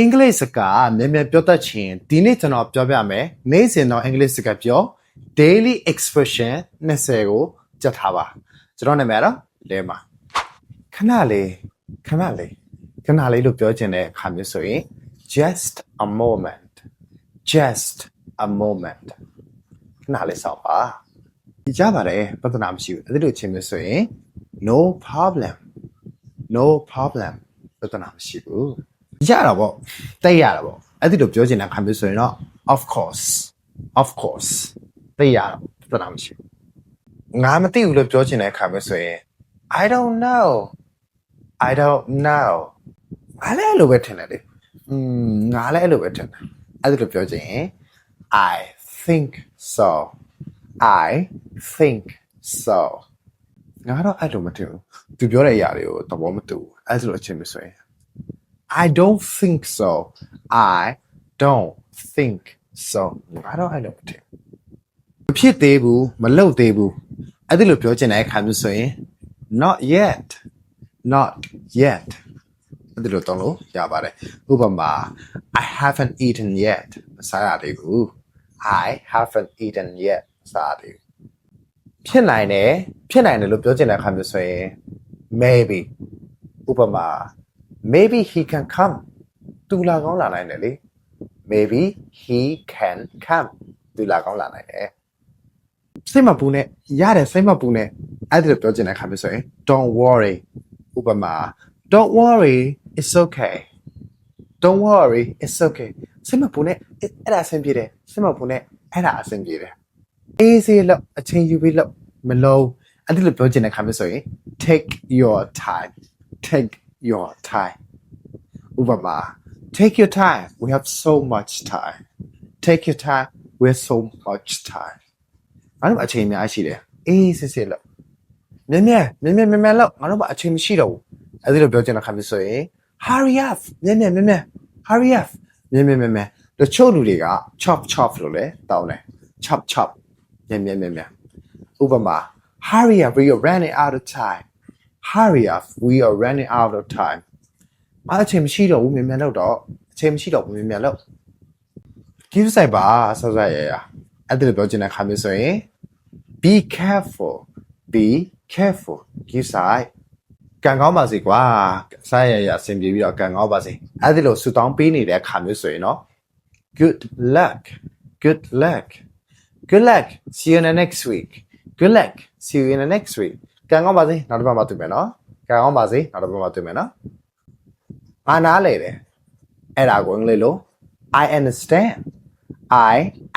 English ကမြန်မြန်ပြောတတ်ချင်းဒီနေ့ကျွန်တော်ပြောပြမယ်နေ့စဉ်တော့ English စကားပြော daily expression 20ကိုကြက်ထားပါကျွန်တော်နာမည်တော့လဲမှာခဏလေးလို့ပြောချင်တဲ့အခါမျိုးဆိုရင် just a moment ခဏလေးစောင့်ပါကြပါတယ်ပြဿနာမရှိဘူးအဲ့ဒီလိုချင်းမျိုးဆိုရင် no problem ပြဿနာမရှိဘူးရတာပေါ့တိတ်ရတာပေါ့အဲ့ဒီလိုပြောချင်တဲ့အခါမျိုးဆိုရင်တော့ of course တိတ်ရတာပြဿနာမရှိဘူးငါမသိဘူးလို့ပြောချင်တဲ့အခါမျိုးဆိုရင် I don't know ငါလည်းအဲ့လိုပဲထင်တယ်လေငါလည်းအဲ့လိုပဲထင်တယ်အဲ့ဒီလိုပြောချင်ရင် I think so ငါတော့အဲ့လိုမထင်ဘူးသူပြောတဲ့အရာတွေကိုသဘောမတူဘူးအဲ့ဒီလိုအချင်းမျိုးဆိုရင်I don't think so ငါတော့အဲ့လိုမထင်မဖြစ်သေးဘူးမလုပ်သေးဘူးအဲ့ဒီလိုပြောချင်တဲ့အခါမျိုးဆိုရင် not yet အဲ့ဒီလိုတောင်းလို့ရပါတယ်ဥပမာ I haven't eaten yet စားရသေးဘူး I haven't eaten yet စားသေးဘူးဖြစ်နိုင်တယ်လို့ပြောချင်တဲ့အခါမျိုးဆိုရင် maybe ဥပမာ maybe he can come သူလာကောင်းလာနိုင်တယ်လေ maybe he can come သူလာကောင်းလာနိုင်တယ်စိတ်မပူနဲ့ရတယ်စိတ်မပူနဲ့အဲ့ဒီလိုပြောချင်တဲ့အခါမျိုးဆိုရင် don't worry ဥပမာ don't worry it's okay စိတ်မပူနဲ့အဲ့ဒါအဆင်ပြေတယ်စိတ်မပူနဲ့အဲ့ဒါအဆင်ပြေတယ်အေးစေးလို့အချိန်ယူပြီးလို့မလုံးအဲ့ဒီလိုပြောချင်တဲ့အခါမျိုးဆိုရင် take your time ဥပမာ take your time we have so much time ငါတို့အချိန်အများကြီးရှိတယ်အေးစစ်စစ်လို့မြန်လို့ငါတို့အချိန်မရှိတော့ဘူးအဲ့ဒီလိုပြောချင်တဲ့အခါမျိုးဆိုရင် hurry up မြန်တချို့လူတွေက chop လို့လဲတောင်းတယ် chop မြန်ဥပမာ hurry up we are running out of time အချိန်မရှိတော့ဘူးမြန်လို့တော့အချိန်မရှိတော့ဘူးမြန်လို့ give side ပါဆောက်ရရအဲ့ဒီလိုပြောချင်တဲ့အခါမျိုးဆိုရင် be careful give side ကံကောင်းပါစေကွာစားရအဆင်ပြေပြီးတော့ကံကောင်းပါစေအဲ့ဒီလိုဆူတောင်းပေးနေတဲ့အခါမျိုးဆိုရင်တော့ good luck see you in the next week ကံကောင်းပါစေနောက်တစ်ပတ်မှတွေ့မယ်နော်ငါနားလေတယ်အဲ့ဒါကိုအင်္ဂလိပ်လို I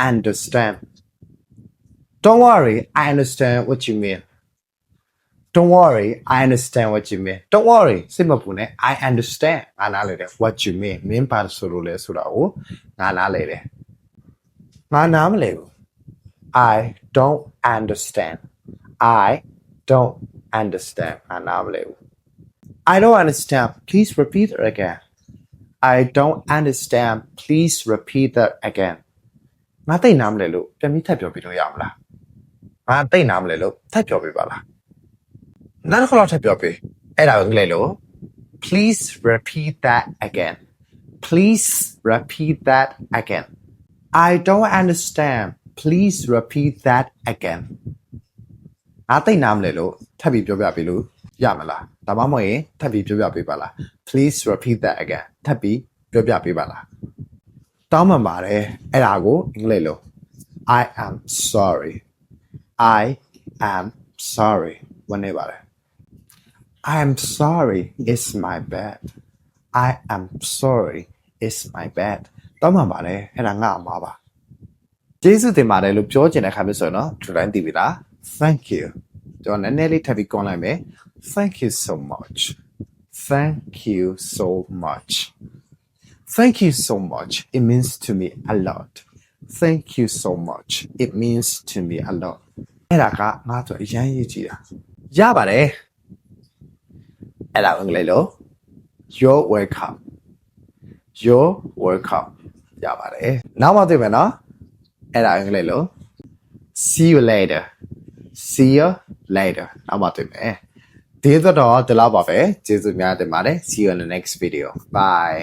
understand don't worry I understand what you mean don't worryစိတ်မပူနဲ့ I understand ငါနားလေတယ် what you mean မင်းပါဆိုလို့လဲဆိုတာကိုငါနားလေတယ်ငါနားမလဲဘူး I don't understand ငါနားမလဲဘူး I don't understand please repeat it againငါသိနားမလဲလို့ပြန်ပြီးထပ်ပြောပြလို့ရမလားငါသိနားမလဲလို့ထပ်ပြောပြပါလားနောက်တစ်ခါတော့ထပ်ပြောပြအဲ့ဒါကိုလေလို့ please repeat that again I don't understand please repeat that again ငါသိနားမလဲလို့ထပ်ပြီးပြောပြပြလို့ရမလားဒါမှမဟုတ်ရင်ထပ်ပြီးပြောပြပေးပါလား please repeat that again ထပ်ပြီးပြောပြပေးပါလားတောင်းပန်ပါတယ်အဲ့ဒါကိုအင်္ဂလိပ်လို I am sorry ဝင်နေပါတယ် I am sorry it's my bad တောင်းပန်ပါတယ်အဲ့ဒါငါအမှားပါကျေးဇူးတင်ပါတယ်လို့ပြောချင်တဲ့ခါမျိုးဆိုရင်တော့ဒီတိုင်းသိပြီလား thank you ကျွန်တော်နည်းနည်းလေးထပ်ပြီးကောင်းလိုက်မယ် thank you so much it means to me a lot အဲ့ဒါကငါ့အတွက်အရင်ရေးကြည့်တာရပါတယ်အဲ့ဒါအင်္ဂလိပ်လို you're welcome ရပါတယ်နောက်မှတွေ့မယ်နော်အဲ့ဒါအင်္ဂလိပ်လို see you later နောက်မှတွေ့မယ်ဒီတော့ဒီလောက်ပါပဲကျေးဇူးများတင်ပါတယ် see you in the next video bye